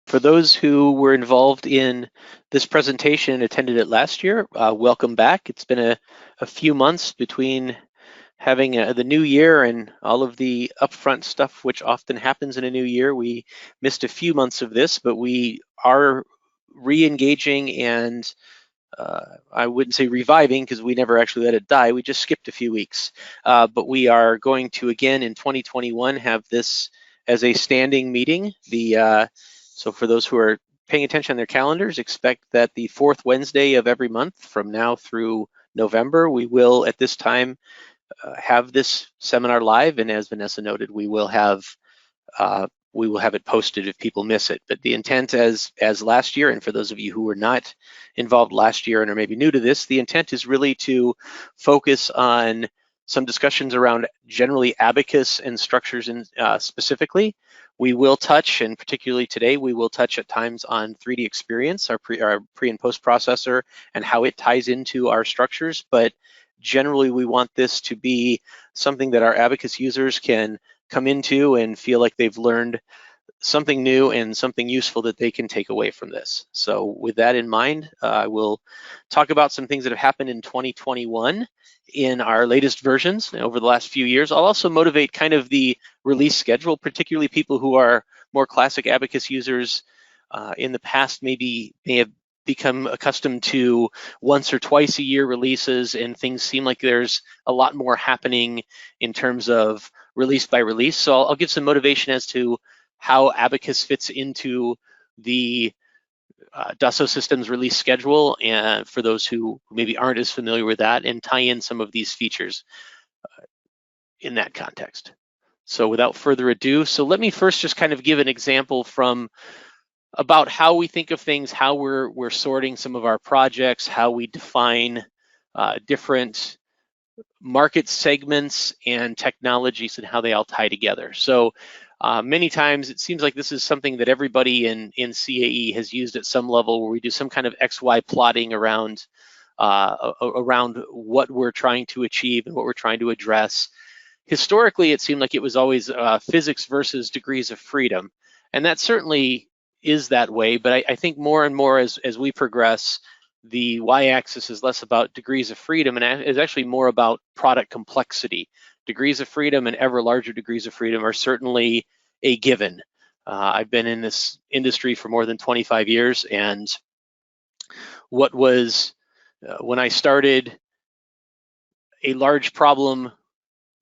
For those who were involved in this presentation and attended it last year, welcome back. It's been a few months between having the new year and all of the upfront stuff, which often happens in a new year. We missed a few months of this, but we are re-engaging and I wouldn't say reviving because we never actually let it die. We just skipped a few weeks. But we are going to, again, in 2021, have this as a standing meeting. So for those who are paying attention on their calendars, expect that the fourth Wednesday of every month from now through November, we will at this time have this seminar live. And as Vanessa noted, we will have it posted if people miss it. But the intent as last year, and for those of you who were not involved last year and are maybe new to this, the intent is really to focus on some discussions around generally Abaqus and structures specifically. We will touch, and particularly today, we will touch at times on 3D Experience, our pre and post processor, and how it ties into our structures. But generally, we want this to be something that our Abaqus users can come into and feel like they've learned something new and something useful that they can take away from this. So with that in mind, I will talk about some things that have happened in 2021 in our latest versions over the last few years. I'll also motivate kind of the release schedule, particularly people who are more classic Abaqus users in the past may have become accustomed to once or twice a year releases, and things seem like there's a lot more happening in terms of release by release. So I'll give some motivation as to how Abaqus fits into the Dassault Systems release schedule, and for those who maybe aren't as familiar with that, and tie in some of these features in that context. So without further ado, so let me first just kind of give an example from about how we think of things, how we're sorting some of our projects, how we define different market segments and technologies and how they all tie together. So many times it seems like this is something that everybody in CAE has used at some level, where we do some kind of XY plotting around what we're trying to achieve and what we're trying to address. Historically, it seemed like it was always physics versus degrees of freedom, and that certainly is that way, but I think more and more as we progress, the y-axis is less about degrees of freedom and is actually more about product complexity. Degrees of freedom and ever larger degrees of freedom are certainly a given. I've been in this industry for more than 25 years, and what was, when I started, a large problem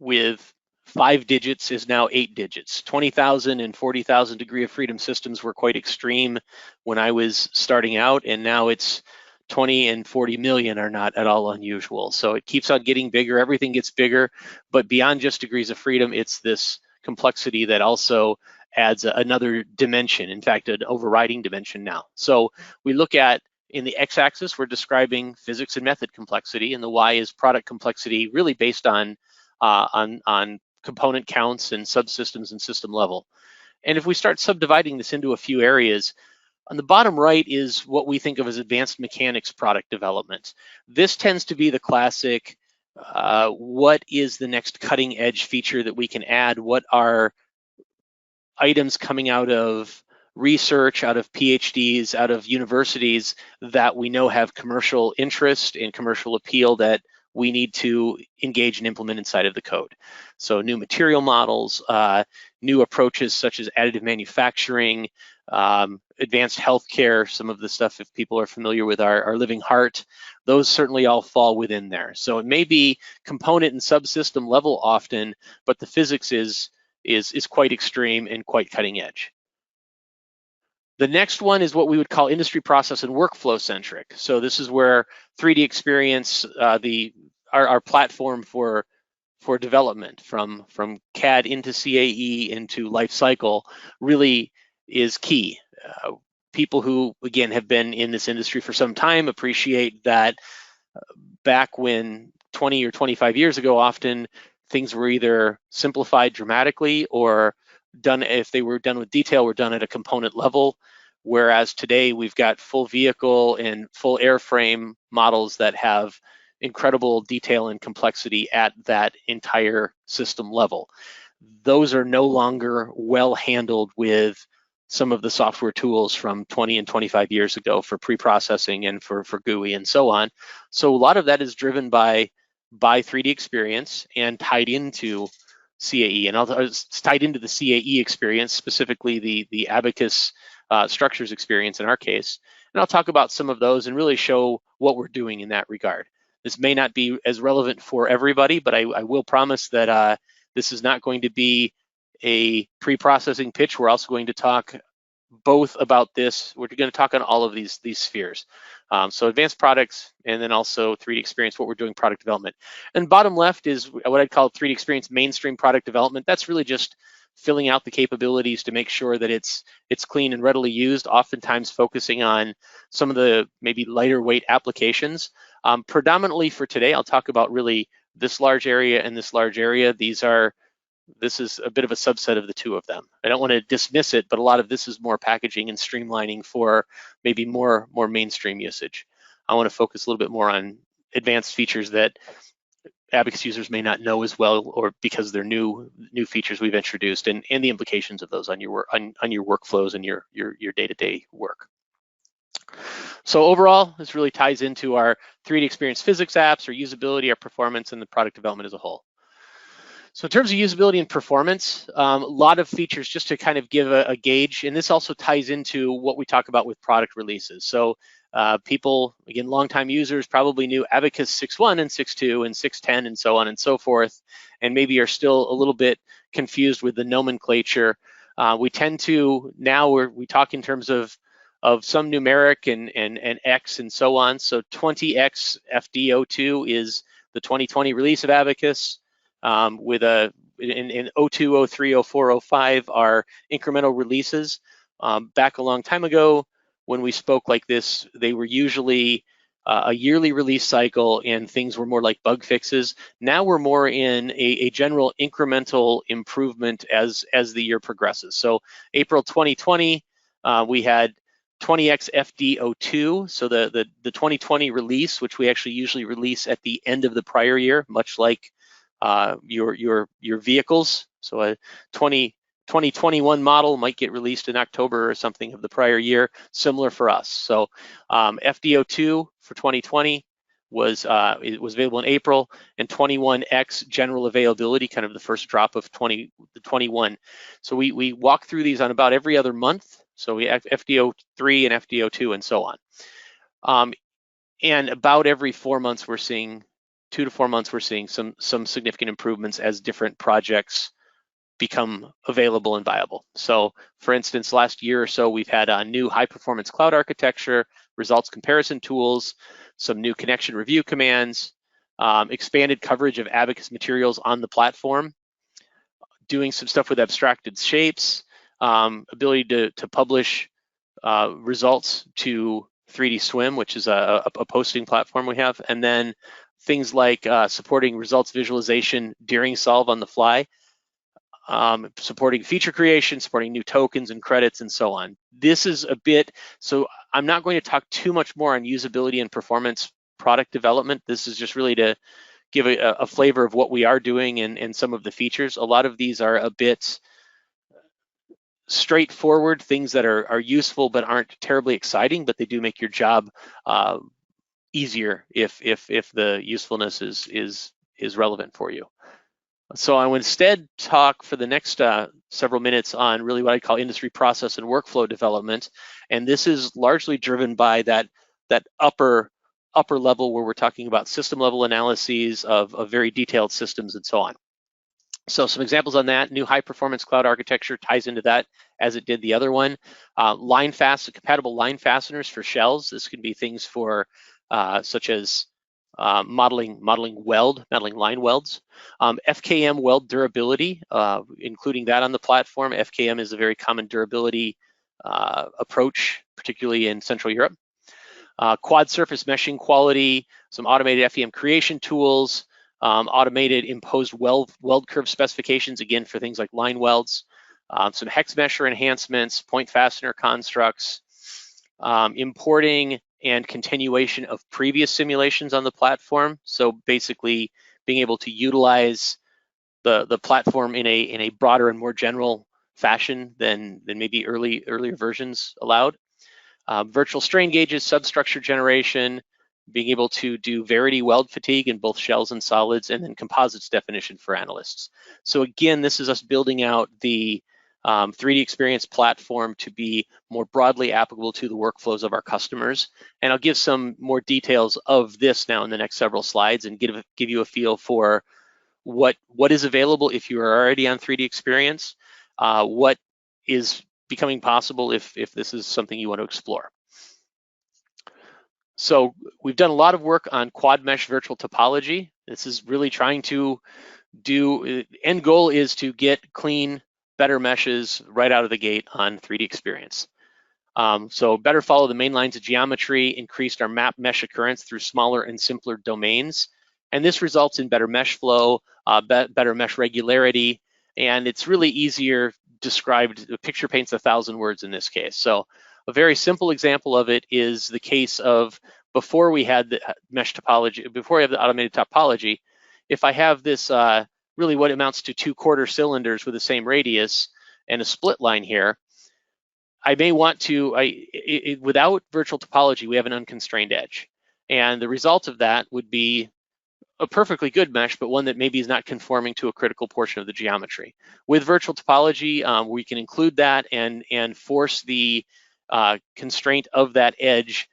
with 5 digits is now 8 digits. 20,000 and 40,000 degree of freedom systems were quite extreme when I was starting out, and now it's 20 and 40 million are not at all unusual. So it keeps on getting bigger, everything gets bigger, but beyond just degrees of freedom, it's this complexity that also adds another dimension, in fact, an overriding dimension now. So we look at, in the x-axis, we're describing physics and method complexity, and the y is product complexity, really based on component counts and subsystems and system level. And if we start subdividing this into a few areas, on the bottom right is what we think of as advanced mechanics product development. This tends to be the classic, what is the next cutting edge feature that we can add? What are items coming out of research, out of PhDs, out of universities that we know have commercial interest and commercial appeal that we need to engage and implement inside of the code? So new material models, new approaches such as additive manufacturing, advanced healthcare, some of the stuff, if people are familiar with our living heart, those certainly all fall within there. So it may be component and subsystem level often, but the physics is quite extreme and quite cutting edge. The next one is what we would call industry process and workflow centric. So this is where 3D Experience, our platform for development from CAD into CAE into life cycle, really is key. People who, again, have been in this industry for some time appreciate that back when 20 or 25 years ago, often things were either simplified dramatically or done, if they were done with detail, were done at a component level. Whereas today we've got full vehicle and full airframe models that have incredible detail and complexity at that entire system level. Those are no longer well handled with some of the software tools from 20 and 25 years ago for pre-processing and for GUI and so on. So a lot of that is driven by 3D experience and tied into CAE, and it's tied into the CAE experience, specifically the Abaqus structures experience in our case. And I'll talk about some of those and really show what we're doing in that regard. This may not be as relevant for everybody, but I will promise that this is not going to be a pre-processing pitch. We're also going to talk both about this. We're going to talk on all of these spheres. So advanced products, and then also 3D experience, what we're doing product development. And bottom left is what I'd call 3D experience mainstream product development. That's really just filling out the capabilities to make sure that it's clean and readily used, oftentimes focusing on some of the maybe lighter weight applications. Predominantly for today, I'll talk about really this large area and this large area. This is a bit of a subset of the two of them. I don't want to dismiss it, but a lot of this is more packaging and streamlining for maybe more mainstream usage. I want to focus a little bit more on advanced features that Abaqus users may not know as well, or because they're new features we've introduced, and the implications of those on your workflows and your day-to-day work. So overall, this really ties into our 3D experience physics apps, our usability, our performance, and the product development as a whole. So in terms of usability and performance, a lot of features just to kind of give a gauge, and this also ties into what we talk about with product releases. So people, again, longtime users probably knew Abaqus 6.1 and 6.2 and 6.10 and so on and so forth, and maybe are still a little bit confused with the nomenclature. We tend to, now we talk in terms of some numeric and X and so on. So 20X FD02 is the 2020 release of Abaqus. With in 02, 03, 04, 05 are incremental releases. Back a long time ago, when we spoke like this, they were usually a yearly release cycle, and things were more like bug fixes. Now we're more in a general incremental improvement as the year progresses. So April 2020, we had 20X FD02, so the 2020 release, which we actually usually release at the end of the prior year, much like your vehicles. So a 2021 model might get released in October or something of the prior year, similar for us. So FD02 for 2020 was available in April, and 21X general availability, kind of the first drop of 21. So we walk through these on about every other month. So we have FD03 and FD02 and so on. And about every 4 months, we're seeing 2 to 4 months, we're seeing some significant improvements as different projects become available and viable. So for instance, last year or so, we've had a new high performance cloud architecture, results comparison tools, some new connection review commands, expanded coverage of Abaqus materials on the platform, doing some stuff with abstracted shapes, ability to publish results to 3D Swim, which is a posting platform we have, and then things like supporting results visualization during solve on the fly, supporting feature creation, supporting new tokens and credits and so on. This is a bit, so I'm not going to talk too much more on usability and performance product development. This is just really to give a flavor of what we are doing and some of the features. A lot of these are a bit straightforward, things that are useful but aren't terribly exciting, but they do make your job easier if the usefulness is relevant for you. So I will instead talk for the next several minutes on really what I call industry process and workflow development, and this is largely driven by that upper level where we're talking about system level analyses of very detailed systems and so on. So some examples on that: new high performance cloud architecture ties into that as it did the other one. Compatible line fasteners for shells. This can be things for such as modeling line welds. FKM weld durability, including that on the platform. FKM is a very common durability approach, particularly in Central Europe. Quad surface meshing quality, some automated FEM creation tools, automated imposed weld curve specifications, again for things like line welds, some hex mesher enhancements, point fastener constructs, importing and continuation of previous simulations on the platform. So basically being able to utilize the platform in a broader and more general fashion than maybe earlier versions allowed. Virtual strain gauges, substructure generation, being able to do Verity weld fatigue in both shells and solids, and then composites definition for analysts. So again, this is us building out the 3D Experience platform to be more broadly applicable to the workflows of our customers. And I'll give some more details of this now in the next several slides and give you a feel for what is available if you are already on 3D Experience, what is becoming possible if this is something you want to explore. So we've done a lot of work on quad mesh virtual topology. This is really trying to end goal is to get clean, better meshes right out of the gate on 3D Experience. So better follow the main lines of geometry, increased our map mesh occurrence through smaller and simpler domains. And this results in better mesh flow, better mesh regularity, and it's really easier described. The picture paints 1,000 words in this case. So a very simple example of it is the case of before we had the mesh topology, before we have the automated topology. If I have this really what amounts to 2 quarter cylinders with the same radius and a split line here, I may want to, without virtual topology, we have an unconstrained edge. And the result of that would be a perfectly good mesh, but one that maybe is not conforming to a critical portion of the geometry. With virtual topology, we can include that and force the constraint of that edge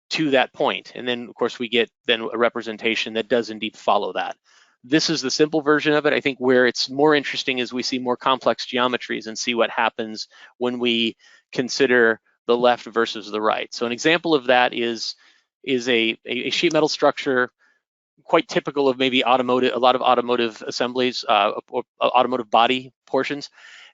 to that point. And then, of course, we get then a representation that does indeed follow that. This is the simple version of it. I think where it's more interesting is we see more complex geometries and see what happens when we consider the left versus the right. So an example of that is a sheet metal structure, quite typical of maybe a lot of automotive assemblies, or automotive body portions.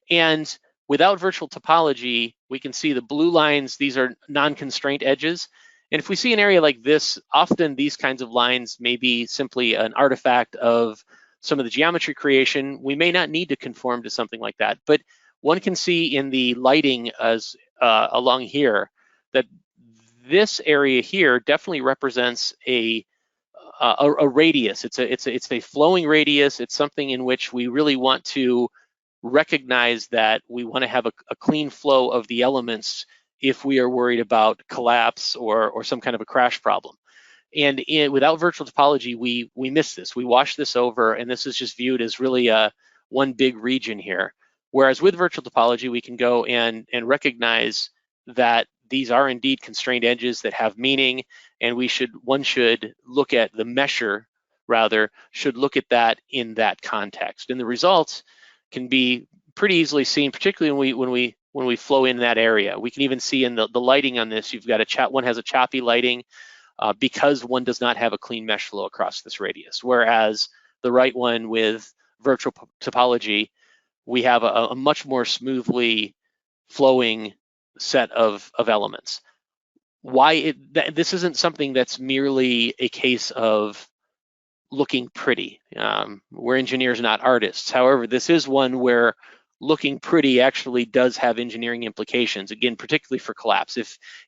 And without virtual topology, we can see the blue lines, these are non-constraint edges. And if we see an area like this, often these kinds of lines may be simply an artifact of some of the geometry creation. We may not need to conform to something like that, but one can see in the lighting as along here that this area here definitely represents a radius. It's a flowing radius. It's something in which we really want to recognize that we want to have a clean flow of the elements if we are worried about collapse or some kind of a crash problem. And without virtual topology, we miss this. We wash this over, and this is just viewed as really one big region here. Whereas with virtual topology, we can go and recognize that these are indeed constrained edges that have meaning, and one should look at the mesher, rather, should look at that in that context. And the results can be pretty easily seen, particularly when we flow in that area. We can even see in the lighting on this, you've got one has a choppy lighting because one does not have a clean mesh flow across this radius. Whereas the right one with virtual topology, we have a much more smoothly flowing set of elements. This isn't something that's merely a case of looking pretty. We're engineers, not artists. However, this is one where looking pretty actually does have engineering implications, again, particularly for collapse.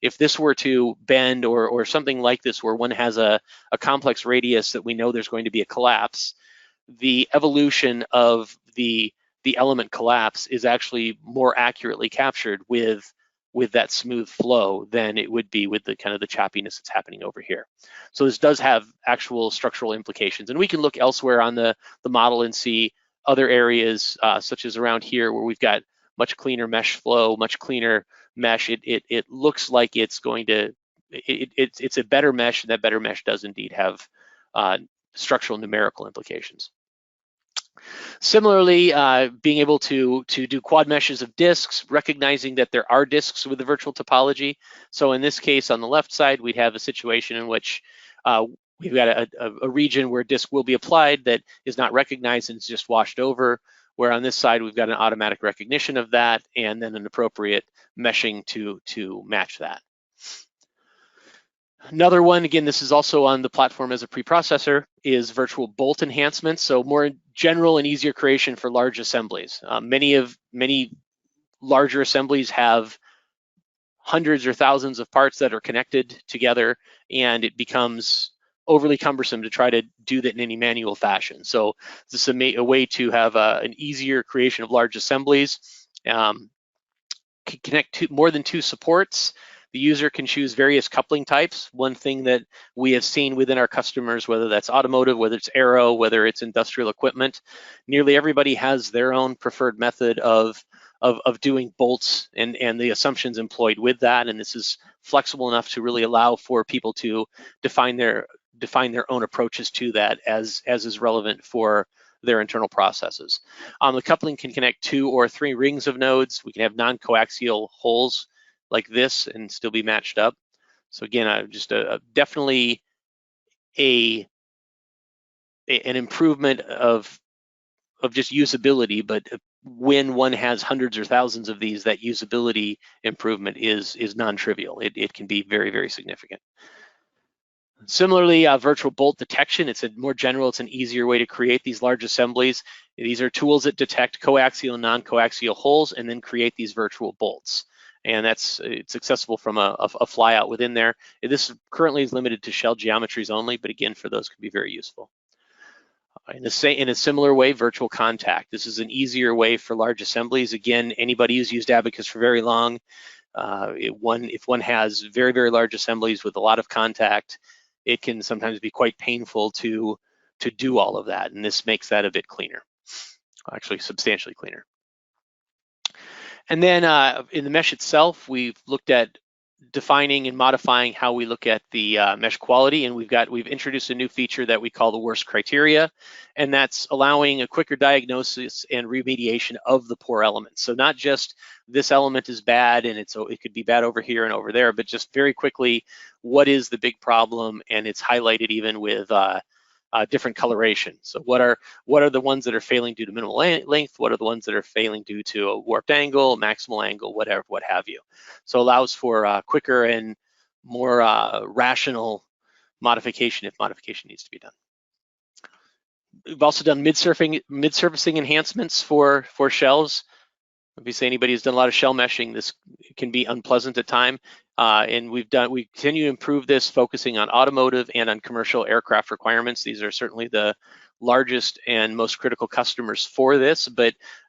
If this were to bend or something like this where one has a complex radius that we know there's going to be a collapse, the evolution of the element collapse is actually more accurately captured with that smooth flow than it would be with the kind of the choppiness that's happening over here. So this does have actual structural implications. And we can look elsewhere on the model and see other areas such as around here where we've got much cleaner mesh flow, much cleaner mesh. It looks like it's going to, it's a better mesh, and that better mesh does indeed have structural numerical implications. Similarly, being able to do quad meshes of disks, recognizing that there are disks with the virtual topology. So in this case, on the left side, we'd have a situation in which we've got a region where disk will be applied that is not recognized and is just washed over, where on this side, we've got an automatic recognition of that and then an appropriate meshing to match that. Another one, again, this is also on the platform as a preprocessor, is virtual bolt enhancements. So more general and easier creation for large assemblies. Many larger assemblies have hundreds or thousands of parts that are connected together, and it becomes overly cumbersome to try to do that in any manual fashion. So this is a way to have an easier creation of large assemblies. Can connect to more than 2 supports. The user can choose various coupling types. One thing that we have seen within our customers, whether that's automotive, whether it's aero, whether it's industrial equipment, nearly everybody has their own preferred method of doing bolts and the assumptions employed with that. And this is flexible enough to really allow for people to define their own approaches to that as is relevant for their internal processes. The coupling can connect 2 or 3 rings of nodes. We can have non-coaxial holes like this and still be matched up. So again, just definitely an improvement of just usability, but when one has hundreds or thousands of these, that usability improvement is non-trivial. It can be very, very significant. Similarly, virtual bolt detection, it's an easier way to create these large assemblies. These are tools that detect coaxial and non-coaxial holes and then create these virtual bolts. And it's accessible from a flyout within there. This currently is limited to shell geometries only, but again, for those can be very useful. In a similar way, virtual contact. This is an easier way for large assemblies. Again, anybody who's used Abaqus for very long, if one has very, very large assemblies with a lot of contact, it can sometimes be quite painful to do all of that, and this makes that a bit cleaner, actually substantially cleaner. And then in the mesh itself, we've looked at defining and modifying how we look at the mesh quality, and we've introduced a new feature that we call the worst criteria, and that's allowing a quicker diagnosis and remediation of the poor elements. So not just this element is bad and it could be bad over here and over there, but just very quickly, what is the big problem? And it's highlighted even with different coloration. So what are the ones that are failing due to minimal length? What are the ones that are failing due to a warped angle, maximal angle, whatever, what have you? So allows for quicker and more rational modification if modification needs to be done. We've also done mid-surfacing enhancements for shells. If you say anybody who's done a lot of shell meshing, this can be unpleasant at time. And we continue to improve this, focusing on automotive and on commercial aircraft requirements. These are certainly the largest and most critical customers for this.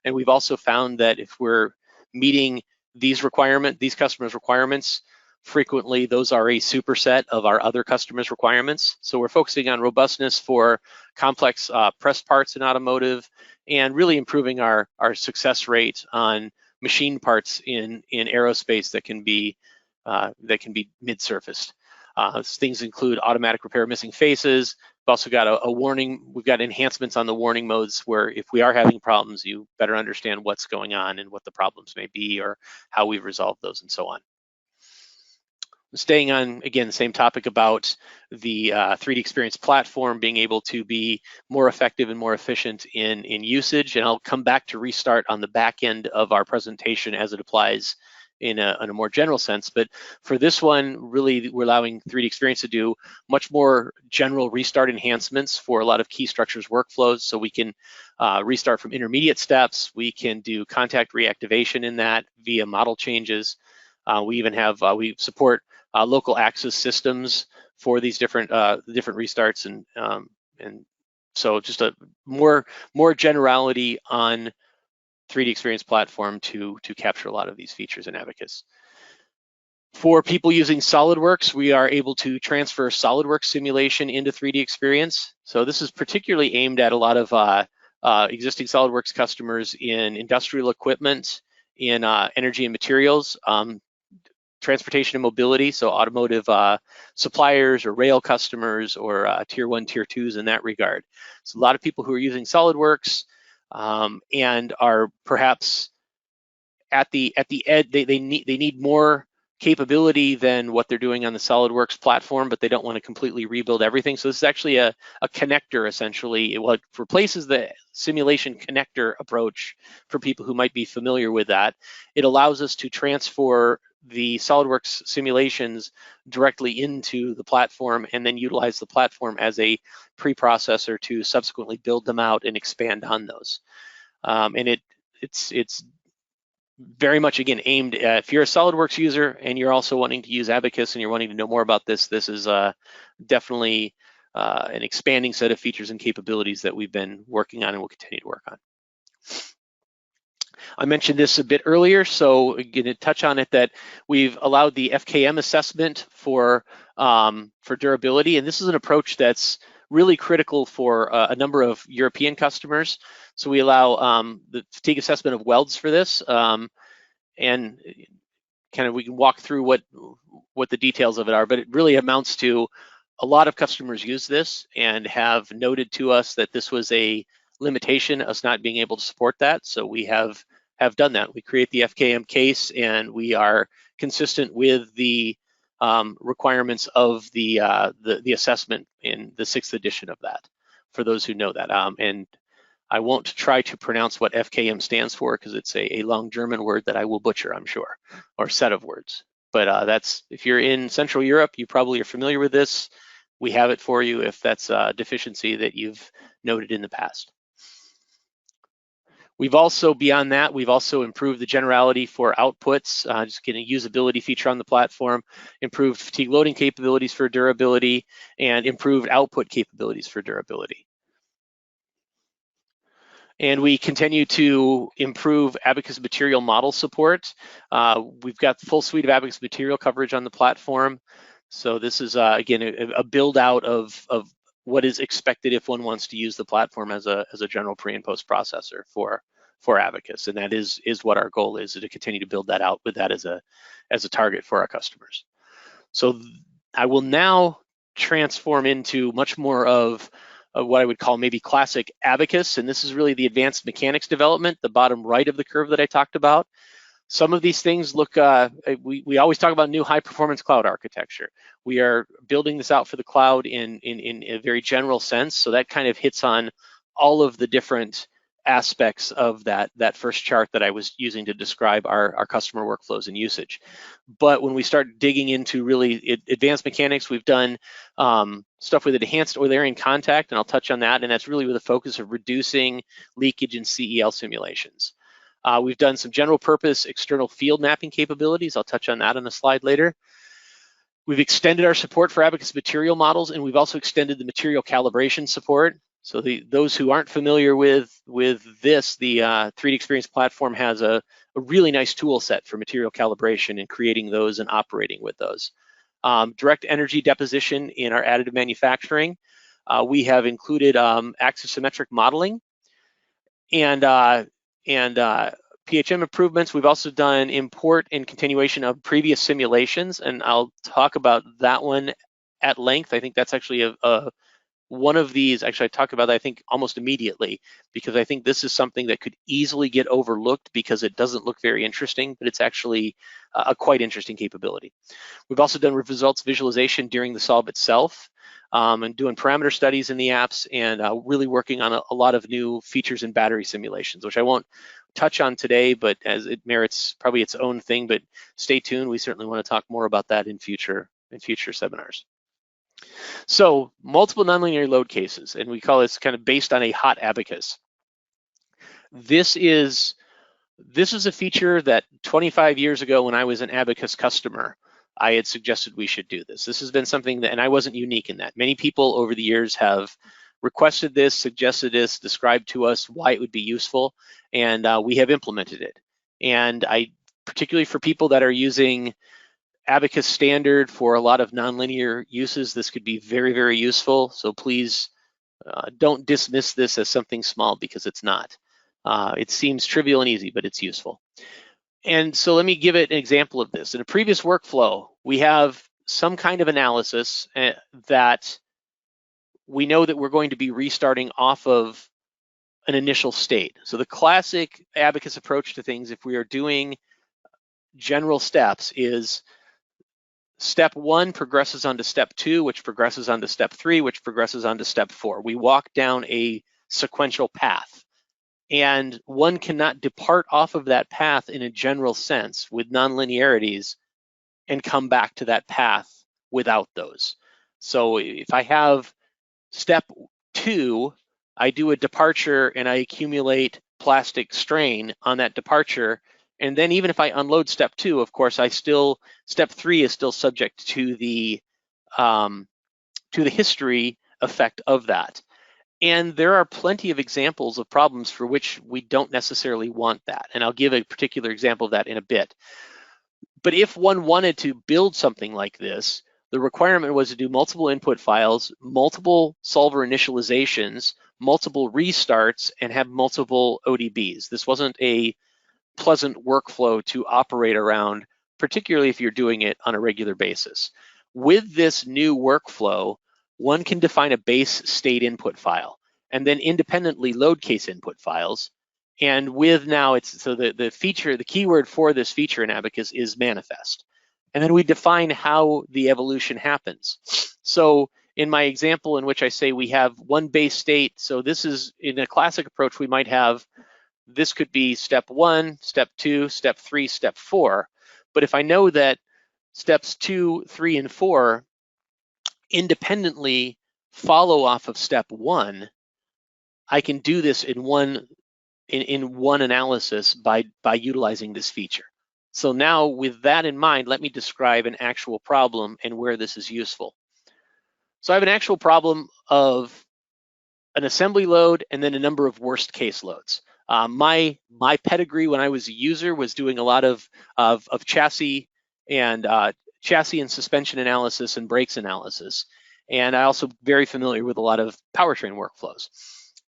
And we've also found that if we're meeting these customers' requirements, frequently those are a superset of our other customers' requirements. So we're focusing on robustness for complex press parts in automotive, and really improving our success rate on machine parts in aerospace that can be mid-surfaced. Things include automatic repair of missing faces. We've also got a warning. We've got enhancements on the warning modes where if we are having problems, you better understand what's going on and what the problems may be or how we've resolved those and so on. Staying on, again, the same topic about the 3D Experience platform being able to be more effective and more efficient in usage. And I'll come back to restart on the back end of our presentation as it applies in a more general sense. But for this one, really, we're allowing 3D Experience to do much more general restart enhancements for a lot of key structures workflows. So we can restart from intermediate steps. We can do contact reactivation in that via model changes. We even have, we support local access systems for these different restarts, and so just a more generality on 3D Experience platform to capture a lot of these features in Abaqus. For people using SolidWorks, we are able to transfer SolidWorks simulation into 3D Experience. So this is particularly aimed at a lot of existing SolidWorks customers in industrial equipment, in energy and materials, transportation and mobility, so automotive suppliers or rail customers or tier 1, tier 2s in that regard. So a lot of people who are using SolidWorks and are perhaps at the edge, they need more capability than what they're doing on the SolidWorks platform, but they don't want to completely rebuild everything. So this is actually a connector, essentially. It replaces the simulation connector approach for people who might be familiar with that. It allows us to transfer the SolidWorks simulations directly into the platform and then utilize the platform as a preprocessor to subsequently build them out and expand on those. And it's very much, again, aimed at, if you're a SolidWorks user and you're also wanting to use Abaqus and you're wanting to know more about this, this is definitely an expanding set of features and capabilities that we've been working on and will continue to work on. I mentioned this a bit earlier, so I'm going to touch on it, that we've allowed the FKM assessment for durability, and this is an approach that's really critical for a number of European customers. So we allow the fatigue assessment of welds for this, and kind of we can walk through what the details of it are, but it really amounts to a lot of customers use this and have noted to us that this was a limitation, us not being able to support that. So we have done that. We create the FKM case, and we are consistent with the requirements of the assessment in the 6th edition of that, for those who know that. And I won't try to pronounce what FKM stands for, because it's a long German word that I will butcher, I'm sure, or set of words. But that's, if you're in Central Europe, you probably are familiar with this. We have it for you if that's a deficiency that you've noted in the past. We've also, beyond that, we've also improved the generality for outputs, just getting a usability feature on the platform, improved fatigue loading capabilities for durability, and improved output capabilities for durability. And we continue to improve Abaqus material model support. We've got the full suite of Abaqus material coverage on the platform. So this is, again, a build out of what is expected if one wants to use the platform as a general pre and post processor for Abaqus. And that is what our goal is, to continue to build that out with that as a target for our customers. So I will now transform into much more of what I would call maybe classic Abaqus, and this is really the advanced mechanics development, the bottom right of the curve that I talked about. Some of these things look, we always talk about new high performance cloud architecture. We are building this out for the cloud in a very general sense, so that kind of hits on all of the different aspects of that first chart that I was using to describe our customer workflows and usage. But when we start digging into really advanced mechanics, we've done stuff with enhanced Eulerian contact, and I'll touch on that, and that's really with a focus of reducing leakage in CEL simulations. We've done some general purpose external field mapping capabilities. I'll touch on that on a slide later. We've extended our support for Abaqus material models, and we've also extended the material calibration support. So those who aren't familiar with this, the 3D Experience platform has a really nice tool set for material calibration and creating those and operating with those. Direct energy deposition in our additive manufacturing. We have included axisymmetric modeling and PHM improvements. We've also done import and continuation of previous simulations, and I'll talk about that one at length. I think that's actually one of these, actually I talk about that I think almost immediately, because I think this is something that could easily get overlooked because it doesn't look very interesting, but it's actually a quite interesting capability. We've also done results visualization during the solve itself, and doing parameter studies in the apps, and really working on a lot of new features in battery simulations, which I won't touch on today, but as it merits probably its own thing, but stay tuned. We certainly want to talk more about that in future seminars. So multiple nonlinear load cases, and we call this kind of based on a hot Abaqus. This is a feature that 25 years ago when I was an Abaqus customer, I had suggested we should do this. This has been something that, and I wasn't unique in that. Many people over the years have requested this, suggested this, described to us why it would be useful, and we have implemented it. And particularly for people that are using Abaqus standard for a lot of nonlinear uses, this could be very, very useful. So please don't dismiss this as something small, because it's not. It seems trivial and easy, but it's useful. And so let me give it an example of this. In a previous workflow, we have some kind of analysis that we know that we're going to be restarting off of an initial state. So the classic Abaqus approach to things, if we are doing general steps, is step 1 progresses onto step 2, which progresses onto step 3, which progresses onto step 4. We walk down a sequential path, and one cannot depart off of that path in a general sense with nonlinearities and come back to that path without those. So if I have step 2, I do a departure and I accumulate plastic strain on that departure. And then even if I unload step 2, of course, step 3 is still subject to the history effect of that. And there are plenty of examples of problems for which we don't necessarily want that. And I'll give a particular example of that in a bit. But if one wanted to build something like this, the requirement was to do multiple input files, multiple solver initializations, multiple restarts, and have multiple ODBs. This wasn't a pleasant workflow to operate around, particularly if you're doing it on a regular basis. With this new workflow, one can define a base state input file and then independently load case input files. And with now, the keyword for this feature in Abaqus is manifest. And then we define how the evolution happens. So in my example in which I say we have one base state, so this is in a classic approach, we might have, this could be step 1, step 2, step 3, step 4. But if I know that steps 2, 3, and 4 independently follow off of step 1, I can do this in one analysis by utilizing this feature. So now with that in mind, let me describe an actual problem and where this is useful. So I have an actual problem of an assembly load and then a number of worst case loads. My pedigree when I was a user was doing a lot of chassis and suspension analysis and brakes analysis. And I also very familiar with a lot of powertrain workflows.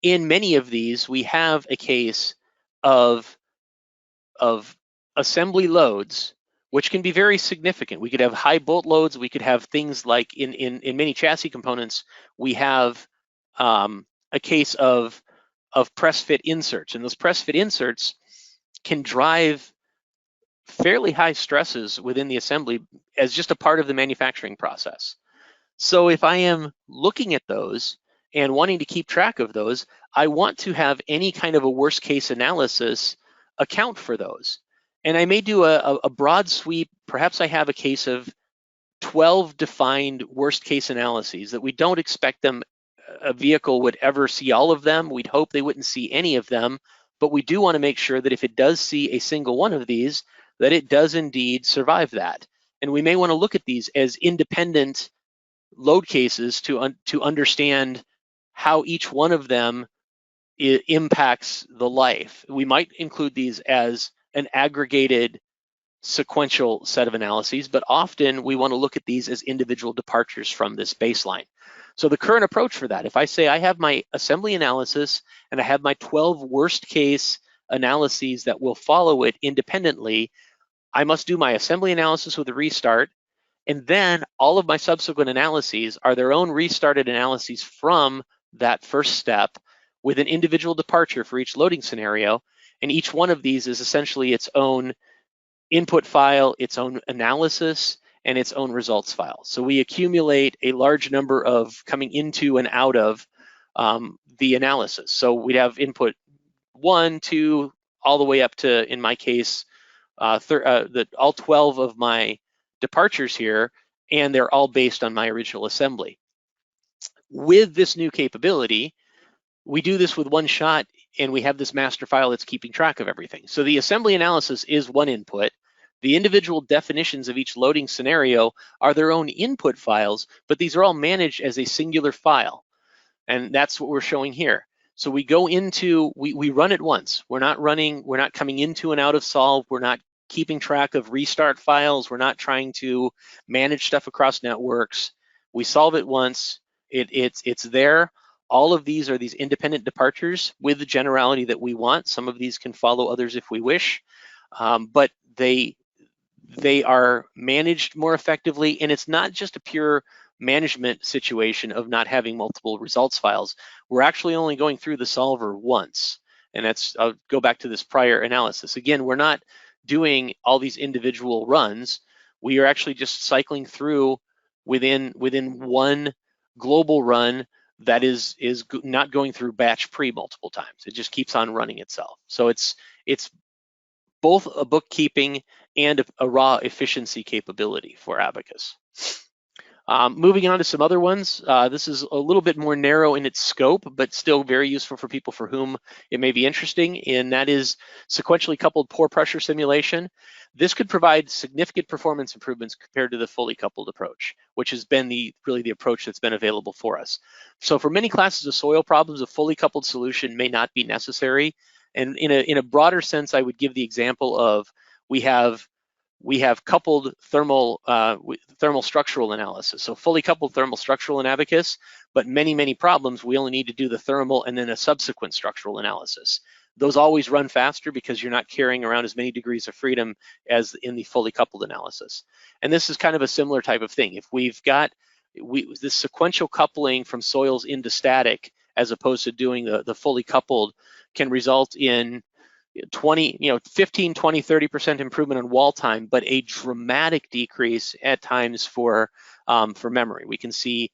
In many of these, we have a case of assembly loads, which can be very significant. We could have high bolt loads. We could have things like in many chassis components, we have a case of press fit inserts, and those press fit inserts can drive fairly high stresses within the assembly as just a part of the manufacturing process. So if I am looking at those and wanting to keep track of those, I want to have any kind of a worst case analysis account for those. And I may do a broad sweep. Perhaps I have a case of 12 defined worst case analyses that we don't expect a vehicle would ever see all of them. We'd hope they wouldn't see any of them, but we do want to make sure that if it does see a single one of these, that it does indeed survive that. And we may want to look at these as independent load cases to understand how each one of them impacts the life. We might include these as an aggregated sequential set of analyses, but often we want to look at these as individual departures from this baseline. So the current approach for that, if I say I have my assembly analysis and I have my 12 worst case analyses that will follow it independently, I must do my assembly analysis with a restart, and then all of my subsequent analyses are their own restarted analyses from that first step with an individual departure for each loading scenario. And each one of these is essentially its own input file, its own analysis, and its own results file. So we accumulate a large number of coming into and out of the analysis. So we'd have input 1, 2, all the way up to, in my case, all 12 of my departures here, and they're all based on my original assembly. With this new capability, we do this with one shot, and we have this master file that's keeping track of everything. So the assembly analysis is one input. The individual definitions of each loading scenario are their own input files, but these are all managed as a singular file. And that's what we're showing here. So we go into, we run it once. We're not coming into and out of solve. We're not keeping track of restart files. We're not trying to manage stuff across networks. We solve it once. It's there. All of these are these independent departures with the generality that we want. Some of these can follow others if we wish, but they are managed more effectively, and it's not just a pure management situation of not having multiple results files. We're actually only going through the solver once, and I'll go back to this prior analysis. Again, we're not doing all these individual runs. We are actually just cycling through within one global run that is not going through batch pre multiple times. It just keeps on running itself. So it's both a bookkeeping and a raw efficiency capability for Abaqus. Moving on to some other ones. This is a little bit more narrow in its scope, but still very useful for people for whom it may be interesting, and that is sequentially coupled pore pressure simulation. This could provide significant performance improvements compared to the fully coupled approach, which has been really the approach that's been available for us. So for many classes of soil problems, a fully coupled solution may not be necessary. And in a broader sense, I would give the example of we have coupled thermal structural analysis. So fully coupled thermal structural in Abaqus, but many problems, we only need to do the thermal and then a subsequent structural analysis. Those always run faster because you're not carrying around as many degrees of freedom as in the fully coupled analysis. And this is kind of a similar type of thing. If we've got this sequential coupling from soils into static, as opposed to doing the fully coupled, can result in 15, 20, 30% improvement on wall time, but a dramatic decrease at times for memory. We can see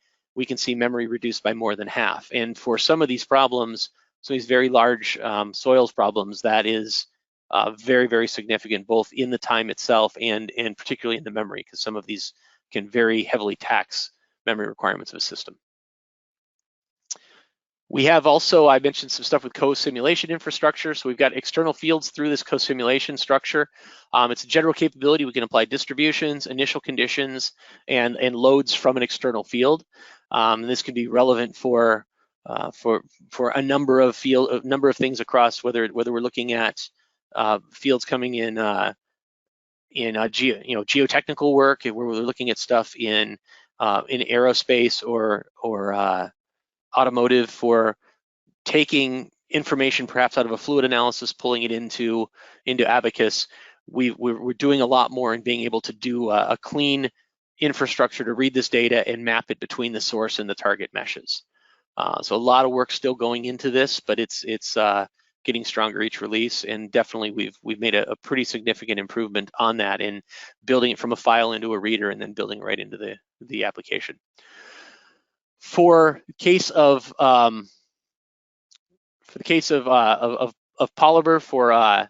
memory reduced by more than half. And for some of these problems, some of these very large soils problems, that is very significant, both in the time itself and particularly in the memory, because some of these can very heavily tax memory requirements of a system. We have also, I mentioned some stuff with co-simulation infrastructure. So we've got external fields through this co-simulation structure. It's a general capability. We can apply distributions, initial conditions, and loads from an external field. And this can be relevant for a number of things across, whether we're looking at fields coming in geotechnical work, where we're looking at stuff in aerospace or automotive, for taking information perhaps out of a fluid analysis, pulling it into Abaqus. We're doing a lot more in being able to do a clean infrastructure to read this data and map it between the source and the target meshes. So a lot of work still going into this, but it's getting stronger each release, and definitely we've made a pretty significant improvement on that in building it from a file into a reader and then building right into the application. For the case of polymer for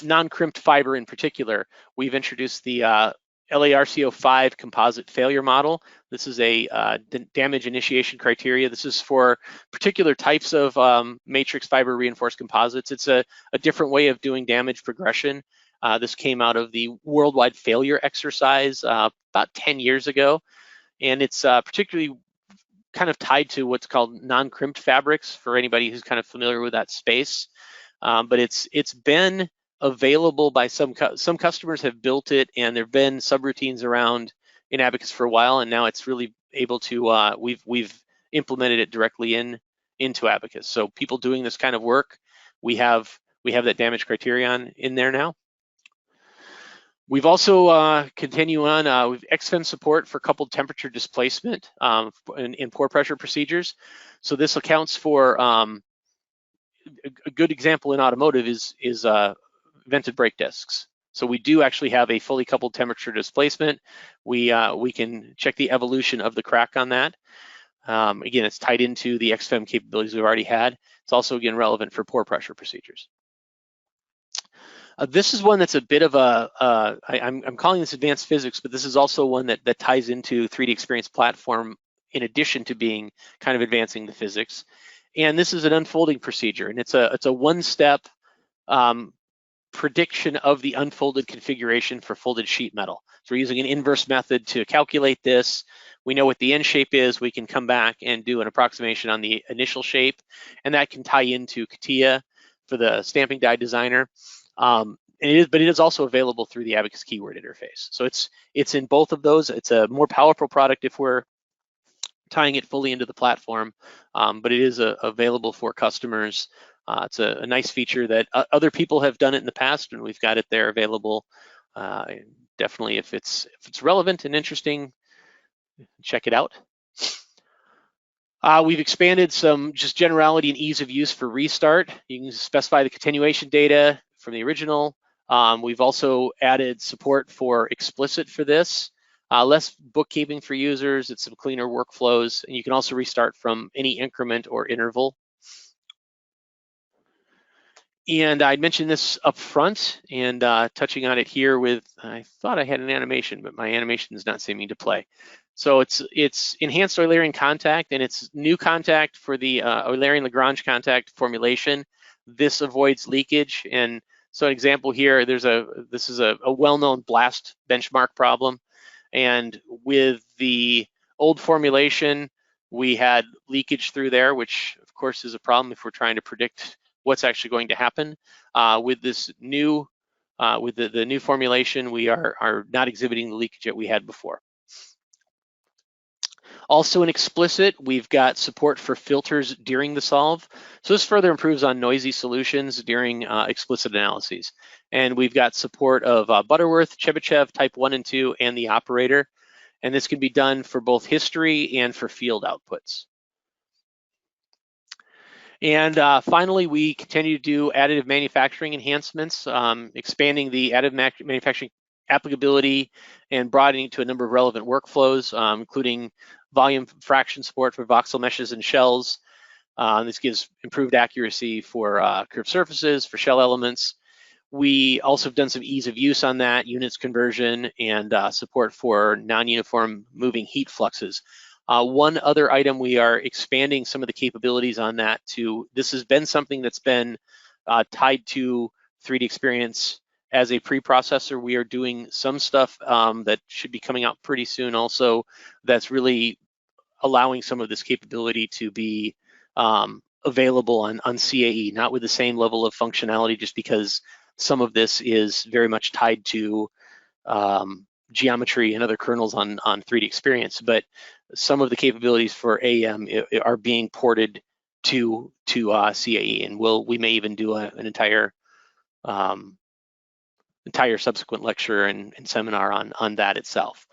non-crimped fiber in particular, we've introduced the LARCO5 composite failure model. This is a damage initiation criteria. This is for particular types of matrix fiber reinforced composites. It's a different way of doing damage progression. This came out of the worldwide failure exercise about 10 years ago. And it's particularly kind of tied to what's called non-crimped fabrics, for anybody who's kind of familiar with that space. But it's been available by some customers have built it, and there've been subroutines around in Abaqus for a while, and now it's really able to we've implemented it directly into Abaqus. So people doing this kind of work, we have that damage criterion in there now. We've also continue on with XFEM support for coupled temperature displacement in pore pressure procedures. So this accounts for a good example in automotive is vented brake discs. So we do actually have a fully coupled temperature displacement. We can check the evolution of the crack on that. Again, it's tied into the XFEM capabilities we've already had. It's also, again, relevant for pore pressure procedures. This is one that's a bit of I'm calling this advanced physics, but this is also one that ties into 3D Experience platform in addition to being kind of advancing the physics. And this is an unfolding procedure, and it's a one-step prediction of the unfolded configuration for folded sheet metal. So we're using an inverse method to calculate this. We know what the end shape is. We can come back and do an approximation on the initial shape, and that can tie into CATIA for the stamping die designer. It is also available through the Abaqus keyword interface. So it's in both of those. It's a more powerful product if we're tying it fully into the platform, but it is available for customers. It's a nice feature that other people have done it in the past, and we've got it there available. Definitely, if it's relevant and interesting, check it out. We've expanded some just generality and ease of use for restart. You can specify the continuation data from the original. We've also added support for explicit for this. Less bookkeeping for users. It's some cleaner workflows, and you can also restart from any increment or interval. And I mentioned this up front, and touching on it here with, I thought I had an animation, but my animation is not seeming to play. So it's enhanced Eulerian contact, and it's new contact for the Eulerian-Lagrange contact formulation. This avoids leakage. And so an example here, this is a well-known blast benchmark problem. And with the old formulation, we had leakage through there, which of course is a problem if we're trying to predict what's actually going to happen. With this new, with the new formulation, we are not exhibiting the leakage that we had before. Also in explicit, we've got support for filters during the solve. So this further improves on noisy solutions during explicit analyses. And we've got support of Butterworth, Chebyshev, type 1 and 2, and the operator. And this can be done for both history and for field outputs. And finally, we continue to do additive manufacturing enhancements, expanding the additive manufacturing applicability and broadening to a number of relevant workflows, including volume fraction support for voxel meshes and shells. This gives improved accuracy for curved surfaces, for shell elements. We also have done some ease of use on that, units conversion, and support for non-uniform moving heat fluxes. One other item, we are expanding some of the capabilities on that to, this has been something that's been tied to 3D Experience as a preprocessor. We are doing some stuff that should be coming out pretty soon also, that's really allowing some of this capability to be available on CAE, not with the same level of functionality, just because some of this is very much tied to geometry and other kernels on 3D Experience, but some of the capabilities for AM are being ported to CAE, and we may even do an entire subsequent lecture and seminar on that itself.